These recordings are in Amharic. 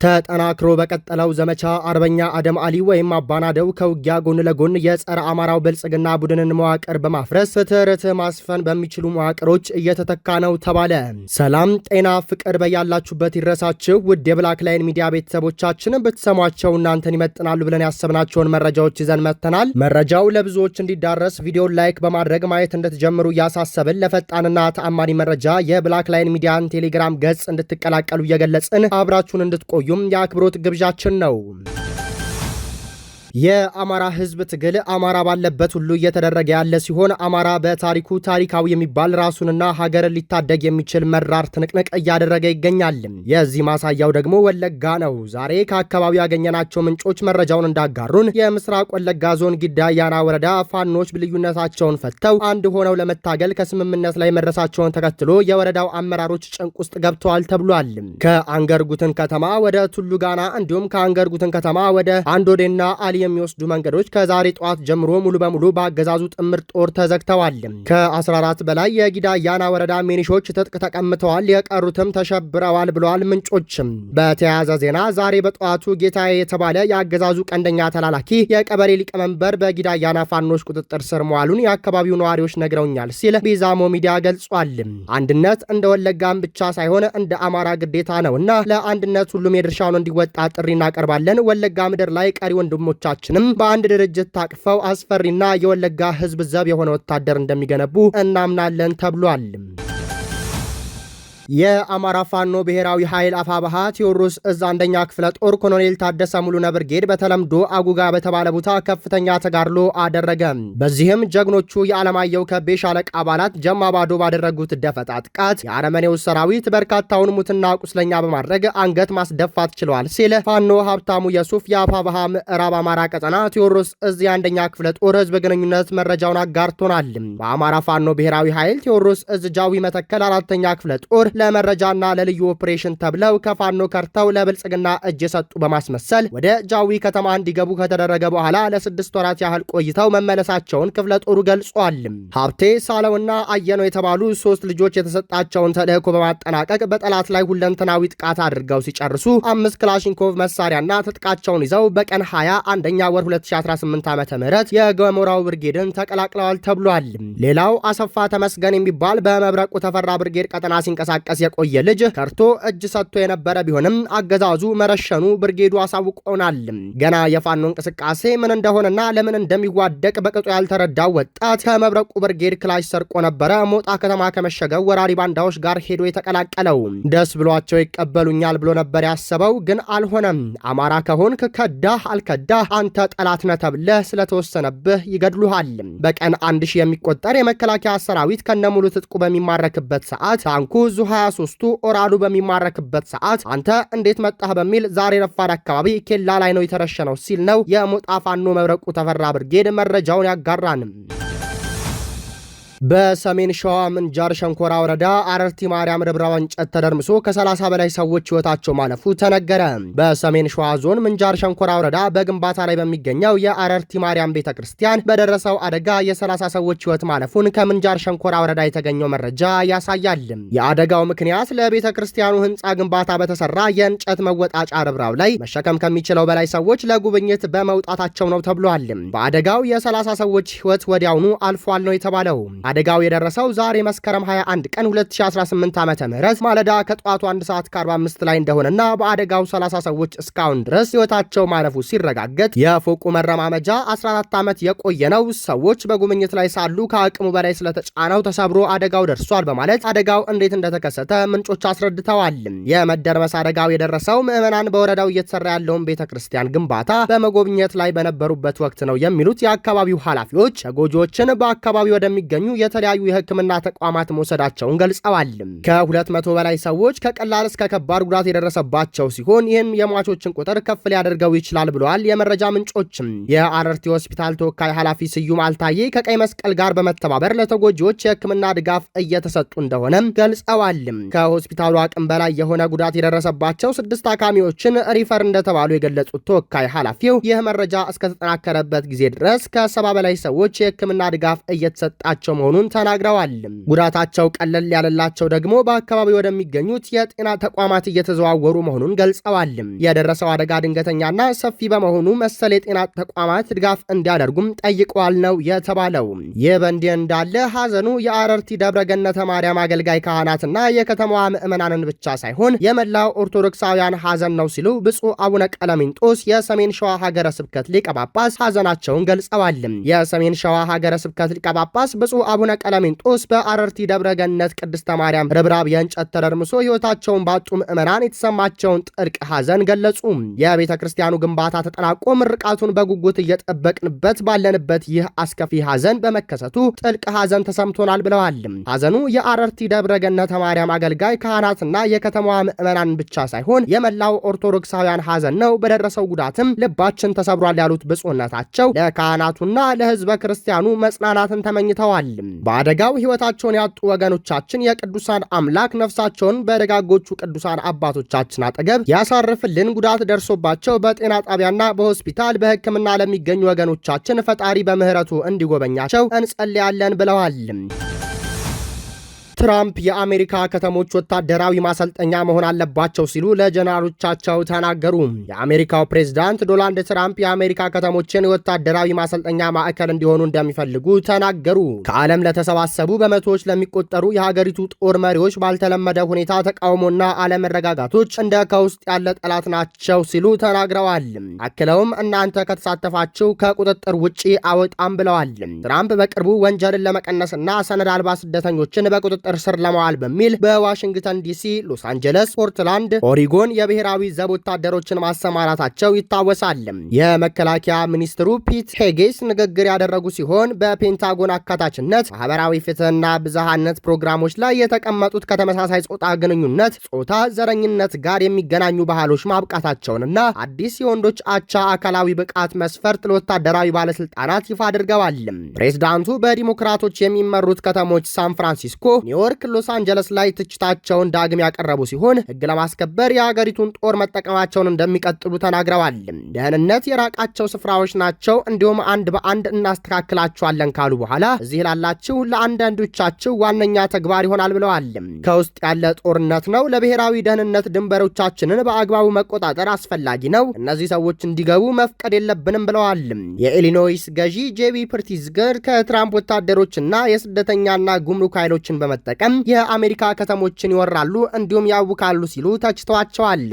ተጠናክሮ በቀጠለው ዘመቻ አርበኛ አደም አሊ ወይም አባናደው ከውጊያ ጎን ለጎን የጸረ አማራው ብልጽግና ቡድንን መዋቅር በማፍረስ ፍትህ ማስፈን በሚችሉ መዋቅሮች እየተተካ ነው ተባለ። ሰላም ጤና ፍቅር በያላችሁበት ይድረሳችሁ ውድ የብላክ ላይን ሚዲያ ቤተሰቦቻችን፣ ብትሰሟቸው እናንተን ይመጥናሉ ብለን ያሰብናቸውን መረጃዎች ይዘን መጥተናል። መረጃው ለብዙዎች እንዲዳረስ ቪዲዮን ላይክ በማድረግ ማየት እንድትጀምሩ እያሳሰብን ለፈጣንና ተአማኒ መረጃ የብላክ ላይን ሚዲያን ቴሌግራም ገጽ እንድትቀላቀሉ እየገለጽን አብራችሁን እንድትቆዩ የአክብሮት ግብዣችን ነው። የአማራ ህዝብ ትግል አማራ ባለበት ሁሉ እየተደረገ ያለ ሲሆን አማራ በታሪኩ ታሪካዊ የሚባል ራሱንና ሀገርን ሊታደግ የሚችል መራር ትንቅንቅ እያደረገ ይገኛል። የዚህ ማሳያው ደግሞ ወለጋ ነው። ዛሬ ከአካባቢው ያገኘናቸው ምንጮች መረጃውን እንዳጋሩን የምስራቅ ወለጋ ዞን ጊዳ አያና ወረዳ ፋኖች ልዩነታቸውን ፈተው አንድ ሆነው ለመታገል ከስምምነት ላይ መድረሳቸውን ተከትሎ የወረዳው አመራሮች ጭንቅ ውስጥ ገብተዋል ተብሏል። ከአንገርጉትን ከተማ ወደ ቱሉ ጋና እንዲሁም ከአንገርጉትን ከተማ ወደ አንዶዴና አሊ የሚወስዱ መንገዶች ከዛሬ ጠዋት ጀምሮ ሙሉ በሙሉ በአገዛዙ ጥምር ጦር ተዘግተዋል። ከ14 በላይ የጊዳ አያና ወረዳ ሚኒሾች ትጥቅ ተቀምተዋል፣ የቀሩትም ተሸብረዋል ብለዋል ምንጮችም። በተያያዘ ዜና ዛሬ በጠዋቱ ጌታዬ የተባለ የአገዛዙ ቀንደኛ ተላላኪ የቀበሌ ሊቀመንበር በጊዳ አያና ፋኖች ቁጥጥር ስር መዋሉን የአካባቢው ነዋሪዎች ነግረውኛል ሲል ቢዛሞ ሚዲያ ገልጿል። አንድነት እንደ ወለጋም ብቻ ሳይሆን እንደ አማራ ግዴታ ነውና ለአንድነት ሁሉም የድርሻውን እንዲወጣ ጥሪ እናቀርባለን። ወለጋ ምድር ላይ ቀሪ ወንድሞቻ ችንም በአንድ ድርጅት ታቅፈው አስፈሪና የወለጋ ህዝብ ዘብ የሆነ ወታደር እንደሚገነቡ እናምናለን ተብሏል። የአማራ ፋኖ ብሔራዊ ኃይል አፋባሃ ቴዎድሮስ እዝ አንደኛ ክፍለ ጦር ኮሎኔል ታደሰ ሙሉነ ብርጌድ በተለምዶ አጉጋ በተባለ ቦታ ከፍተኛ ተጋድሎ አደረገ። በዚህም ጀግኖቹ የዓለማየሁ ከቤ ሻለቃ አባላት ጀማባዶ ባደረጉት ደፈጣ ጥቃት የአረመኔው ሰራዊት በርካታውን ሙትና ቁስለኛ በማድረግ አንገት ማስደፋት ችለዋል ሲል ፋኖ ሀብታሙ የሱፍ የአፋባሃ ምዕራብ አማራ ቀጠና ቴዎድሮስ እዝ የአንደኛ ክፍለ ጦር ህዝብ ግንኙነት መረጃውን አጋርቶናል። በአማራ ፋኖ ብሔራዊ ኃይል ቴዎድሮስ እዝ ጃዊ መተከል አራተኛ ክፍለ ጦር ለመረጃና ለልዩ ኦፕሬሽን ተብለው ከፋኖ ከርተው ለብልጽግና እጅ የሰጡ በማስመሰል ወደ ጃዊ ከተማ እንዲገቡ ከተደረገ በኋላ ለ6 ወራት ያህል ቆይተው መመለሳቸውን ክፍለ ጦሩ ገልጿል። ሀብቴ ሳለውና አየነው የተባሉ 3 ልጆች የተሰጣቸውን ተልእኮ በማጠናቀቅ በጠላት ላይ ሁለንተናዊ ጥቃት አድርገው ሲጨርሱ 5 ክላሽንኮቭ መሳሪያና ትጥቃቸውን ይዘው በቀን 20 አንደኛ ወር 2018 ዓ.ም የገሞራው ብርጌድን ተቀላቅለዋል ተብሏል። ሌላው አሰፋ ተመስገን የሚባል በመብረቁ ተፈራ ብርጌድ ቀጠና ሲንቀሳቀስ የቆየ ልጅ ከርቶ እጅ ሰጥቶ የነበረ ቢሆንም አገዛዙ መረሸኑ ብርጌዱ አሳውቆናል። ገና የፋኖ እንቅስቃሴ ምን እንደሆነና ለምን እንደሚዋደቅ በቅጡ ያልተረዳው ወጣት ከመብረቁ ብርጌድ ክላሽ ሰርቆ ነበረ ሞጣ ከተማ ከመሸገው ወራሪ ባንዳዎች ጋር ሄዶ የተቀላቀለው። ደስ ብሏቸው ይቀበሉኛል ብሎ ነበር ያሰበው፣ ግን አልሆነም። አማራ ከሆንክ ከዳህ አልከዳህ አንተ ጠላት ነህ ተብለህ ስለተወሰነብህ ይገድሉሃል። በቀን 1000 የሚቆጠር የመከላከያ ሰራዊት ከነሙሉ ትጥቁ በሚማረክበት ሰዓት ታንኩ ዙ 23ቱ ኦራሉ በሚማረክበት ሰዓት አንተ እንዴት መጣህ በሚል ዛሬ ረፋድ አካባቢ ኬላ ላይ ነው የተረሸነው ሲል ነው የሞጣ ፋኖ መብረቁ ተፈራ ብርጌድ መረጃውን ያጋራንም። በሰሜን ሸዋ ምንጃር ሸንኮራ ወረዳ አረርቲ ማርያም ርብራ እንጨት ተደርምሶ ከ30 በላይ ሰዎች ህይወታቸው ማለፉ ተነገረ። በሰሜን ሸዋ ዞን ምንጃር ሸንኮራ ወረዳ በግንባታ ላይ በሚገኘው የአረርቲ ማርያም ቤተክርስቲያን በደረሰው አደጋ የ30 ሰዎች ህይወት ማለፉን ከምንጃር ሸንኮራ ወረዳ የተገኘው መረጃ ያሳያል። የአደጋው ምክንያት ለቤተክርስቲያኑ ህንፃ ግንባታ በተሰራ የእንጨት መወጣጫ ርብራው ላይ መሸከም ከሚችለው በላይ ሰዎች ለጉብኝት በመውጣታቸው ነው ተብሏል። በአደጋው የ30 ሰዎች ህይወት ወዲያውኑ አልፏል ነው የተባለው። አደጋው የደረሰው ዛሬ መስከረም 21 ቀን 2018 ዓ.ም ማለዳ ከጠዋቱ 1 ሰዓት ከ45 ላይ እንደሆነና በአደጋው 30 ሰዎች እስካሁን ድረስ ህይወታቸው ማለፉ ሲረጋገጥ የፎቁ መረማመጃ 14 ዓመት የቆየ ነው። ሰዎች በጉብኝት ላይ ሳሉ ከአቅሙ በላይ ስለተጫነው ተሰብሮ አደጋው ደርሷል በማለት አደጋው እንዴት እንደተከሰተ ምንጮች አስረድተዋል። የመደርመስ አደጋው የደረሰው ምዕመናን በወረዳው እየተሰራ ያለውን ቤተክርስቲያን ግንባታ በመጎብኘት ላይ በነበሩበት ወቅት ነው የሚሉት የአካባቢው ኃላፊዎች ተጎጂዎችን በአካባቢው ወደሚገኙ የተለያዩ የሕክምና ተቋማት መውሰዳቸውን ገልጸዋል። ከ200 በላይ ሰዎች ከቀላል እስከ ከባድ ጉዳት የደረሰባቸው ሲሆን ይህም የሟቾችን ቁጥር ከፍ ሊያደርገው ይችላል ብለዋል የመረጃ ምንጮችም። የአረርቲ ሆስፒታል ተወካይ ኃላፊ ስዩም አልታዬ ከቀይ መስቀል ጋር በመተባበር ለተጎጂዎች የሕክምና ድጋፍ እየተሰጡ እንደሆነ ገልጸዋል። ከሆስፒታሉ አቅም በላይ የሆነ ጉዳት የደረሰባቸው 6 ታካሚዎችን ሪፈር እንደተባሉ የገለጹት ተወካይ ኃላፊው ይህ መረጃ እስከተጠናከረበት ጊዜ ድረስ ከ70 በላይ ሰዎች የሕክምና ድጋፍ እየተሰጣቸው መሆኑን መሆኑን ተናግረዋል። ጉዳታቸው ቀለል ያለላቸው ደግሞ በአካባቢው ወደሚገኙት የጤና ተቋማት እየተዘዋወሩ መሆኑን ገልጸዋል። የደረሰው አደጋ ድንገተኛና ሰፊ በመሆኑ መሰል የጤና ተቋማት ድጋፍ እንዲያደርጉም ጠይቀዋል ነው የተባለው። ይህ በእንዲህ እንዳለ ሐዘኑ የአረርቲ ደብረገነተ ማርያም አገልጋይ ካህናትና የከተማዋ ምዕመናንን ብቻ ሳይሆን የመላው ኦርቶዶክሳውያን ሐዘን ነው ሲሉ ብፁዕ አቡነ ቀለሜንጦስ የሰሜን ሸዋ ሀገረ ስብከት ሊቀ ጳጳስ ሐዘናቸውን ገልጸዋል። የሰሜን ሸዋ ሀገረ ስብከት ሊቀ ጳጳስ ብፁዕ አቡነ ቀለሜንጦስ በአረርቲ ደብረገነት ቅድስተ ማርያም ርብራብ የእንጨት ተደርምሶ ሕይወታቸውን ባጡ ምዕመናን የተሰማቸውን ጥልቅ ሐዘን ገለጹ። የቤተ ክርስቲያኑ ግንባታ ተጠናቆ ምርቃቱን በጉጉት እየጠበቅንበት ባለንበት ይህ አስከፊ ሐዘን በመከሰቱ ጥልቅ ሐዘን ተሰምቶናል ብለዋል። ሐዘኑ የአረርቲ ደብረገነተ ማርያም አገልጋይ ካህናትና የከተማዋ ምዕመናን ብቻ ሳይሆን የመላው ኦርቶዶክሳውያን ሐዘን ነው። በደረሰው ጉዳትም ልባችን ተሰብሯል ያሉት ብፁዕነታቸው ለካህናቱና ለሕዝበ ክርስቲያኑ መጽናናትን ተመኝተዋል። በአደጋው ሕይወታቸውን ያጡ ወገኖቻችን የቅዱሳን አምላክ ነፍሳቸውን በደጋጎቹ ቅዱሳን አባቶቻችን አጠገብ ያሳርፍልን። ጉዳት ደርሶባቸው በጤና ጣቢያና በሆስፒታል በሕክምና ለሚገኙ ወገኖቻችን ፈጣሪ በምህረቱ እንዲጎበኛቸው እንጸልያለን ብለዋል። ትራምፕ የአሜሪካ ከተሞች ወታደራዊ ማሰልጠኛ መሆን አለባቸው ሲሉ ለጀነራሎቻቸው ተናገሩ። የአሜሪካው ፕሬዝዳንት ዶናልድ ትራምፕ የአሜሪካ ከተሞችን የወታደራዊ ማሰልጠኛ ማዕከል እንዲሆኑ እንደሚፈልጉ ተናገሩ። ከዓለም ለተሰባሰቡ በመቶዎች ለሚቆጠሩ የሀገሪቱ ጦር መሪዎች ባልተለመደ ሁኔታ ተቃውሞና አለመረጋጋቶች እንደ ከውስጥ ያለ ጠላት ናቸው ሲሉ ተናግረዋል። አክለውም እናንተ ከተሳተፋችሁ ከቁጥጥር ውጪ አወጣም ብለዋል። ትራምፕ በቅርቡ ወንጀልን ለመቀነስና ሰነድ አልባ ስደተኞችን በቁጥጥር ስር ለማዋል በሚል በዋሽንግተን ዲሲ፣ ሎስ አንጀለስ፣ ፖርትላንድ፣ ኦሪጎን የብሔራዊ ዘብ ወታደሮችን ማሰማራታቸው ይታወሳል። የመከላከያ ሚኒስትሩ ፒት ሄጌስ ንግግር ያደረጉ ሲሆን በፔንታጎን አካታችነት ማህበራዊ ፍትህና ብዝሃነት ፕሮግራሞች ላይ የተቀመጡት ከተመሳሳይ ጾታ ግንኙነት፣ ጾታ ዘረኝነት ጋር የሚገናኙ ባህሎች ማብቃታቸውንና አዲስ የወንዶች አቻ አካላዊ ብቃት መስፈርት ለወታደራዊ ባለስልጣናት ይፋ አድርገዋል። ፕሬዝዳንቱ በዲሞክራቶች የሚመሩት ከተሞች ሳን ፍራንሲስኮ፣ ኒውዮርክ፣ ሎስ አንጀለስ ላይ ትችታቸውን ዳግም ያቀረቡ ሲሆን ሕግ ለማስከበር የሀገሪቱን ጦር መጠቀማቸውን እንደሚቀጥሉ ተናግረዋል። ደህንነት የራቃቸው ስፍራዎች ናቸው፣ እንዲሁም አንድ በአንድ እናስተካክላቸዋለን ካሉ በኋላ እዚህ ላላችሁ ለአንዳንዶቻችሁ ዋነኛ ተግባር ይሆናል ብለዋል። ከውስጥ ያለ ጦርነት ነው። ለብሔራዊ ደህንነት ድንበሮቻችንን በአግባቡ መቆጣጠር አስፈላጊ ነው። እነዚህ ሰዎች እንዲገቡ መፍቀድ የለብንም ብለዋል። የኢሊኖይስ ገዢ ጄቢ ፕሪትዝገር ከትራምፕ ወታደሮችና የስደተኛና ጉምሩክ ኃይሎችን በመጠቀም የአሜሪካ ከተሞችን ይወራሉ እንዲሁም ያውካሉ ሲሉ ተችተዋቸዋል።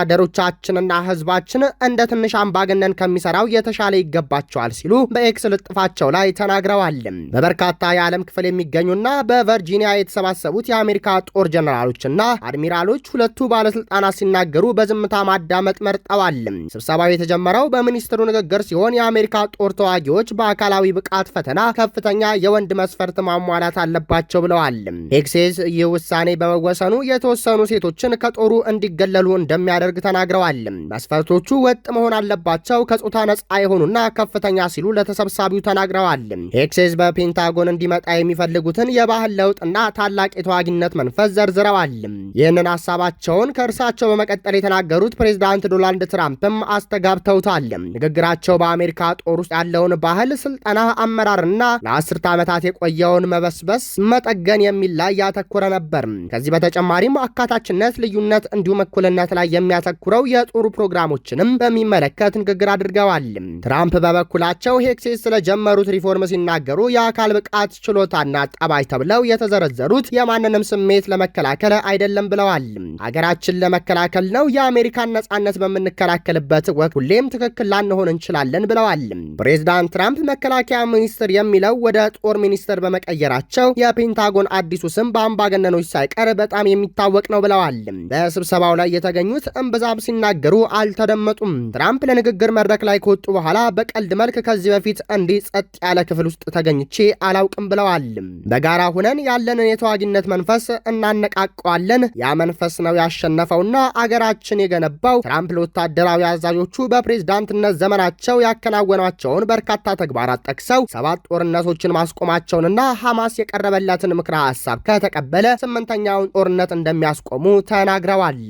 ወታደሮቻችንና ህዝባችን እንደ ትንሽ አምባገነን ከሚሰራው የተሻለ ይገባቸዋል ሲሉ በኤክስ ልጥፋቸው ላይ ተናግረዋል። በበርካታ የዓለም ክፍል የሚገኙና በቨርጂኒያ የተሰባሰቡት የአሜሪካ ጦር ጀነራሎችና አድሚራሎች ሁለቱ ባለስልጣናት ሲናገሩ በዝምታ ማዳመጥ መርጠዋል። ስብሰባው የተጀመረው በሚኒስትሩ ንግግር ሲሆን የአሜሪካ ጦር ተዋጊዎች በአካላዊ ብቃት ፈተና ከፍተኛ የወንድ መስፈርት ማሟላት አለባቸው ብለዋል። ኤክሴስ ይህ ውሳኔ በመወሰኑ የተወሰኑ ሴቶችን ከጦሩ እንዲገለሉ እንደሚያደርግ ተናግረዋል። መስፈርቶቹ ወጥ መሆን አለባቸው፣ ከጾታ ነጻ የሆኑና ከፍተኛ ሲሉ ለተሰብሳቢው ተናግረዋል። ኤክሴስ በፔንታጎን እንዲመጣ የሚፈልጉትን የባህል ለውጥና ታላቅ የተዋጊነት መንፈስ ዘርዝረዋል። ይህንን ሀሳባቸውን ከእርሳቸው በመቀጠል የተናገሩት ፕሬዝዳንት ዶናልድ ትራምፕም አስተጋብተውታል። ንግግራቸው በአሜሪካ ጦር ውስጥ ያለውን ባህል፣ ስልጠና፣ አመራርና ለአስርተ ዓመታት የቆየውን መበስበስ መጠገን የሚል ላይ ያተኮረ ነበር። ከዚህ በተጨማሪም አካታችነት፣ ልዩነት እንዲሁም እኩልነት ላይ የሚያተኩረው የጦሩ ፕሮግራሞችንም በሚመለከት ንግግር አድርገዋል። ትራምፕ በበኩላቸው ሄክሴስ ስለጀመሩት ሪፎርም ሲናገሩ የአካል ብቃት ችሎታና ጠባይ ተብለው የተዘረዘሩት የማንንም ስሜት ለመከላከል አይደለም ብለዋል። ሀገራችን ለመከላከል ነው። የአሜሪካን ነጻነት በምንከላከልበት ወቅት ሁሌም ትክክል ላንሆን እንችላለን ብለዋል። ፕሬዝዳንት ትራምፕ መከላከያ ሚኒስትር የሚለው ወደ ጦር ሚኒስትር በመቀየራቸው የፔንታጎን አዲሱ ስም በአምባገነኖች ሳይቀር በጣም የሚታወቅ ነው ብለዋል። በስብሰባው ላይ የተገኙት እምብዛም ሲናገሩ አልተደመጡም። ትራምፕ ለንግግር መድረክ ላይ ከወጡ በኋላ በቀልድ መልክ ከዚህ በፊት እንዲህ ጸጥ ያለ ክፍል ውስጥ ተገኝቼ አላውቅም ብለዋል። በጋራ ሁነን ያለንን የተዋጊነት መንፈስ እናነቃቀዋለን። ያ መንፈስ ነው ያሸነፈውና አገራችን የገነባው። ትራምፕ ለወታደራዊ አዛዦቹ በፕሬዝዳንትነት ዘመናቸው ያከናወኗቸውን በርካታ ተግባራት ጠቅሰው 7 ጦርነቶችን ማስቆማቸውንና ሐማስ የቀረበለትን ምክረ ሐሳብ ከተቀበለ 8ኛውን ጦርነት እንደሚያስቆሙ ተናግረዋል።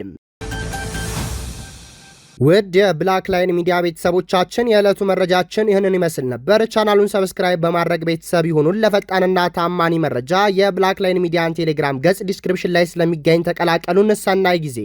ውድ የብላክ ላይን ሚዲያ ቤተሰቦቻችን የዕለቱ መረጃችን ይህንን ይመስል ነበር። ቻናሉን ሰብስክራይብ በማድረግ ቤተሰብ ይሁኑን። ለፈጣንና ታማኒ መረጃ የብላክ ላይን ሚዲያን ቴሌግራም ገጽ ዲስክሪፕሽን ላይ ስለሚገኝ ተቀላቀሉን። ሰናይ ጊዜ